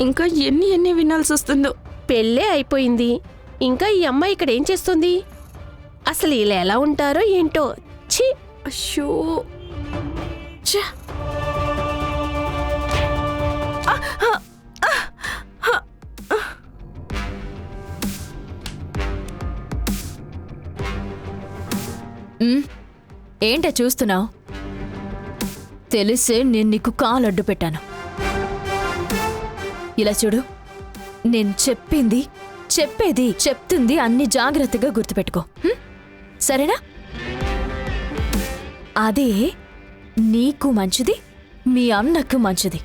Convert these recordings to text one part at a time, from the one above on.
ఇంకా ఎన్ని ఎన్ని వినాల్సి వస్తుందో. పెళ్ళే అయిపోయింది, ఇంకా ఈ అమ్మాయి ఇక్కడ ఏం చేస్తుంది? అసలు ఇలా ఎలా ఉంటారో ఏంటో. ఛీ! అయ్యో ఛ! ఏంటో చూస్తున్నావు? తెలిసే నేను నీకు కాలు అడ్డు పెట్టాను. ఇలా చూడు, నేను చెప్పేది చెప్తుంది అన్ని జాగ్రత్తగా గుర్తుపెట్టుకో, సరేనా? అదే నీకు మంచిది, మీ అన్నకు మంచిది.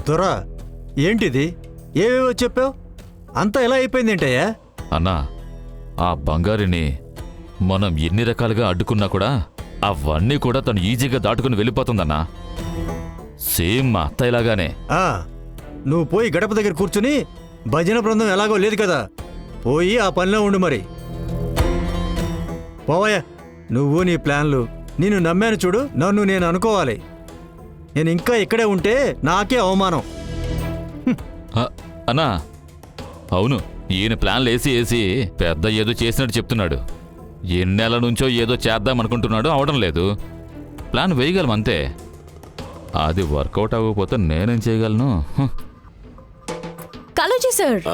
దొరా, ఏంటిది? ఏవేవో చెప్పావు, అంతా ఎలా అయిపోయిందేంటయ్యా? అన్నా, ఆ బంగారిని మనం ఎన్ని రకాలుగా అడ్డుకున్నా కూడా అవన్నీ కూడా తను ఈజీగా దాటుకుని వెళ్ళిపోతుందన్నా. సేమ్ మా అత్తయ్యలాగానే. నువ్వు పోయి గడప దగ్గర కూర్చుని భజన బృందం ఎలాగో లేదు కదా, పోయి ఆ పనిలో ఉండు. మరి పోవయ్యా, నువ్వు నీ ప్లాన్లు. నేను నమ్మాను చూడు, నన్ను నేను అనుకోవాలి. నేను ఇంకా ఇక్కడే ఉంటే నాకే అవమానం. అన్నా, అవును, ఈయన ప్లాన్లు వేసి పెద్ద ఏదో చేసినట్టు చెప్తున్నాడు. ఎన్నేళ్ల నుంచో ఏదో చేద్దామనుకుంటున్నాడు, అవడం లేదు. ప్లాన్ వేయగలం అంతే. అది వర్కౌట్ అవ్వకపోతే నేనేం చేయగలను? కాళోజీ సార్,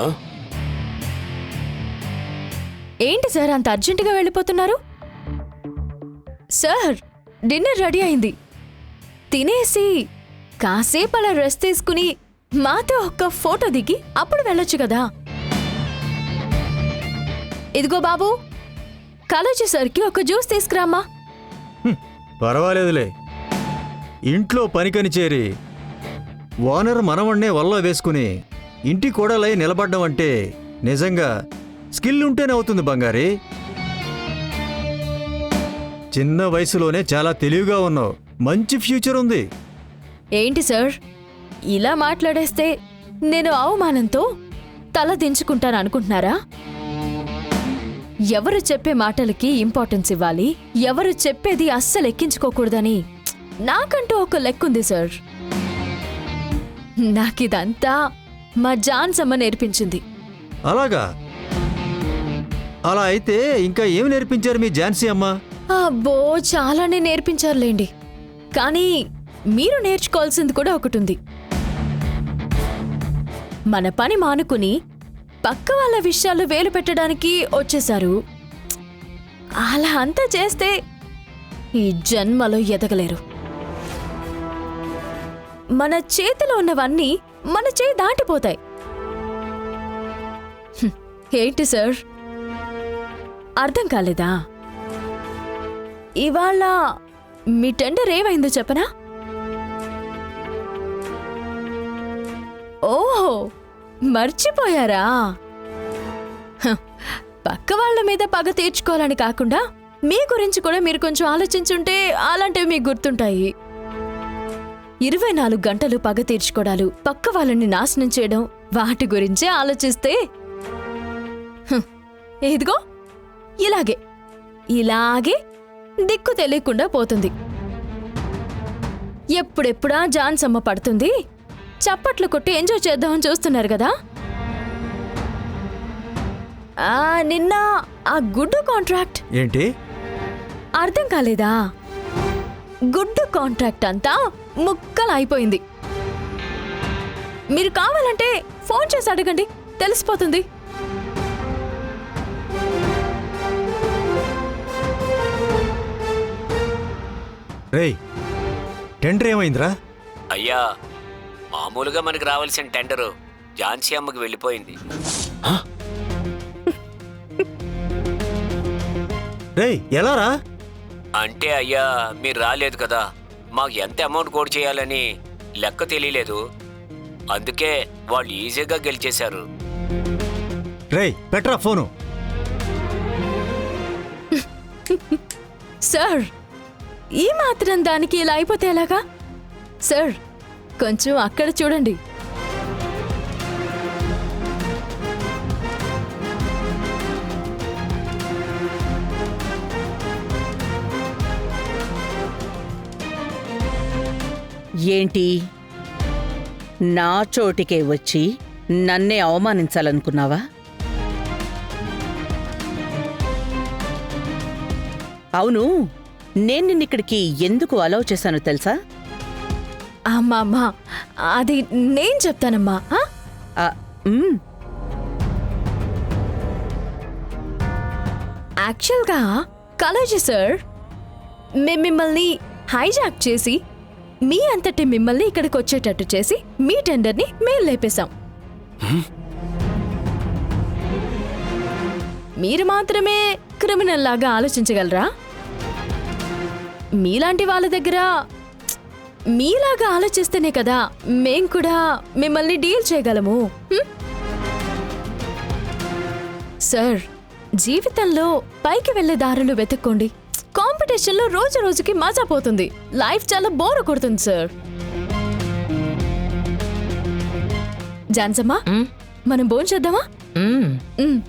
ఏంటి సార్ అంత అర్జెంటుగా వెళ్ళిపోతున్నారు? సార్, డిన్నర్ రెడీ అయింది. తినేసి కాసేపు అలా రెస్ట్ తీసుకుని మాతో ఒక్క ఫోటో దిగి అప్పుడు వెళ్ళొచ్చు కదా. ఇదిగో బాబు, కాళోజీ సార్కి ఒక జ్యూస్ తీసుకురామ్మా. పర్వాలేదులే, ఇంట్లో పనికని చేరి ఓనర్ మనవణ్ణే వల్ల వేసుకుని ఇంటి కోడలై నిలబడ్డం అంటే నిజంగా స్కిల్ ఉంటేనే అవుతుంది బంగారి. చిన్న వయసులోనే చాలా తెలివిగా ఉన్నావు, మంచి ఫ్యూచర్ ఉంది. ఏంటి సార్, ఇలా మాట్లాడేస్తే నేను అవమానంతో తల దించుకుంటాను అనుకుంటున్నారా? ఎవరు చెప్పే మాటలకి ఇంపార్టెన్స్ ఇవ్వాలి, ఎవరు చెప్పేది అస్సలు ఎక్కించుకోకూడదని నాకంటూ ఒక లెక్కుంది సార్. నాకిదంతా మా జాన్సమ్మ నేర్పించింది. అలాగా? అలా అయితే ఇంకా ఏమి నేర్పించారు మీ ఝాన్సీ అమ్మ? అబ్బో, చాలానే నేర్పించారులేండి. కానీ మీరు నేర్చుకోవాల్సింది కూడా ఒకటి ఉంది. మన పని మానుకుని పక్క వాళ్ళ విషయాలు వేలు పెట్టడానికి వచ్చేశారు. అలా అంతా చేస్తే ఈ జన్మలో ఎదగలేరు. మన చేతిలో ఉన్నవన్నీ మన చేయి దాటిపోతాయి. ఏంటి సార్, అర్థం కాలేదా? ఇవాళ మీ టెండర్ ఏమైందో చెప్పనా? ఓహో, మర్చిపోయారా? పక్క వాళ్ళ మీద పగ తీర్చుకోవాలని కాకుండా మీ గురించి కూడా మీరు కొంచెం ఆలోచించుంటే అలాంటివి మీకు గుర్తుంటాయి. 24 గంటలు పగ తీర్చుకోవడాలు, పక్క వాళ్ళని నాశనం చేయడం, వాటి గురించే ఆలోచిస్తే ఇదిగో ఇలాగే దిక్కు తెలియకుండా పోతుంది. ఎప్పుడెప్పుడా జాన్సమ్మ పడుతుంది, చప్పట్లు కొట్టి ఎంజాయ్ చేద్దామని చూస్తున్నారు కదా. నిన్న ఆ గుడ్డు కాంట్రాక్ట్ ఏంటి? అర్థం కాలేదా? గుడ్డు కాంట్రాక్ట్ అంతా ముక్కలు అయిపోయింది. మీరు కావాలంటే ఫోన్ చేసి అడగండి, తెలిసిపోతుంది. రేయ్, టెండర్ ఏమైందిరా? అయ్యా, మామూలుగా మనకు రావాల్సిన టెండరు ఝాన్సీ అమ్మకి వెళ్ళిపోయింది. రేయ్, ఎలారా? అంటే అయ్యా, మీరు రాలేదు కదా, మాకు ఎంత అమౌంట్ కోడ్ చేయాలని లెక్క తెలియలేదు. అందుకే వాళ్ళు ఈజీగా గెలిచేశారు. రేయ్, పెట్రా ఫోను. సార్, ఈ మాత్రం దానికి ఇలా అయిపోతే ఎలాగా? సార్, కొంచెం అక్కడ చూడండి. ఏంటి నా చోటికే వచ్చి నన్నే అవమానించాలనుకున్నావా? అవును, నేను నిన్నిక్కడికి ఎందుకు అలౌ చేశానో తెలుసా? అమ్మా అది నేను చెప్తానమ్మా. ఆ, మ్, యాక్చువల్గా కాలేజీ సార్ మిమ్మల్ని హైజాక్ చేసి మీ అంతటి మిమ్మల్ని ఇక్కడికి వచ్చేటట్టు చేసి మీ టెండర్ని మేము లేపేశాం. మీరు మాత్రమే క్రిమినల్ లాగా ఆలోచించగలరా? మీలాంటి వాళ్ళ దగ్గర మీలాగా ఆలోచిస్తేనే కదా మేం కూడా మిమ్మల్ని డీల్ చేయగలము. సార్, జీవితంలో పైకి వెళ్లే దారులు వెతుక్కోండి. కాంపిటీషన్లో రోజు రోజుకి మజా పోతుంది. లైఫ్ చాలా బోర్ కొడుతుంది సార్. జాన్సమ్మా, మనం భోంచేద్దామా? మ్.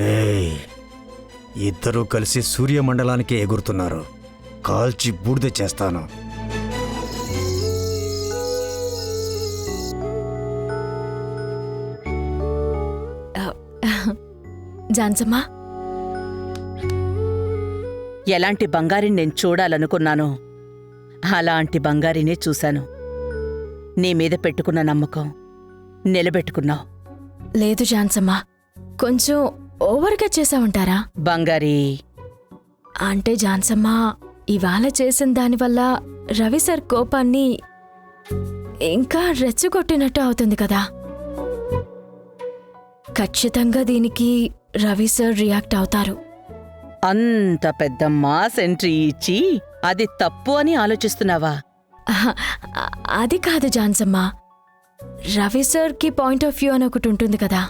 ఏయ్, ఇద్దరూ కలిసి సూర్యమండలానికి ఎగురుతున్నారు. కాల్చి బూడిద చేస్తాను. జాన్సమ్మా, ఎలాంటి బంగారిని నేను చూడాలనుకున్నానో అలాంటి బంగారినే చూశాను. నీ మీద పెట్టుకున్న నమ్మకం నిలబెట్టుకున్నావు. లేదు జాన్సమ్మా, కొంచెం ఓవర్గా చేసావుంటారా? బంగారి, అంటే జాన్సమ్మా, ఇవాళ చేసిన దానివల్ల రవి సార్ కోపాన్ని ఇంకా రెచ్చగొట్టినట్టు అవుతుంది కదా. ఖచ్చితంగా దీనికి రవి సార్ రియాక్ట్ అవుతారు. అంత పెద్ద మాస్ ఎంట్రీ ఇచ్చి అది తప్పు అని ఆలోచిస్తున్నావా? అహ, అది కాదు జాన్సమ్మా, రవి సార్కి పాయింట్ ఆఫ్ వ్యూ అని ఒకటి ఉంటుంది కదా.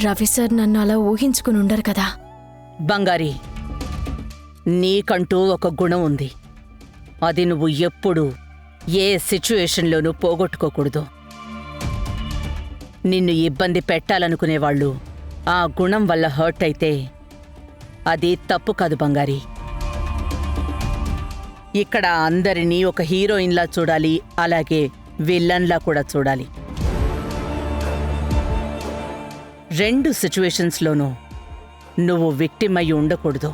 రవి సార్ నన్ను అలా ఊహించుకుని ఉండరు కదా. బంగారి, నీకంటూ ఒక గుణం ఉంది. అది నువ్వు ఎప్పుడూ ఏ సిచ్యుయేషన్లోనూ పోగొట్టుకోకూడదు. నిన్ను ఇబ్బంది పెట్టాలనుకునేవాళ్ళు ఆ గుణం వల్ల హర్ట్ అయితే అది తప్పు కాదు బంగారి. ఇక్కడ అందరినీ ఒక హీరోయిన్లా చూడాలి, అలాగే విల్లన్లా కూడా చూడాలి. రెండు సిచ్యువేషన్స్లోనూ నువ్వు విక్టిమ్ అయి ఉండకూడదు.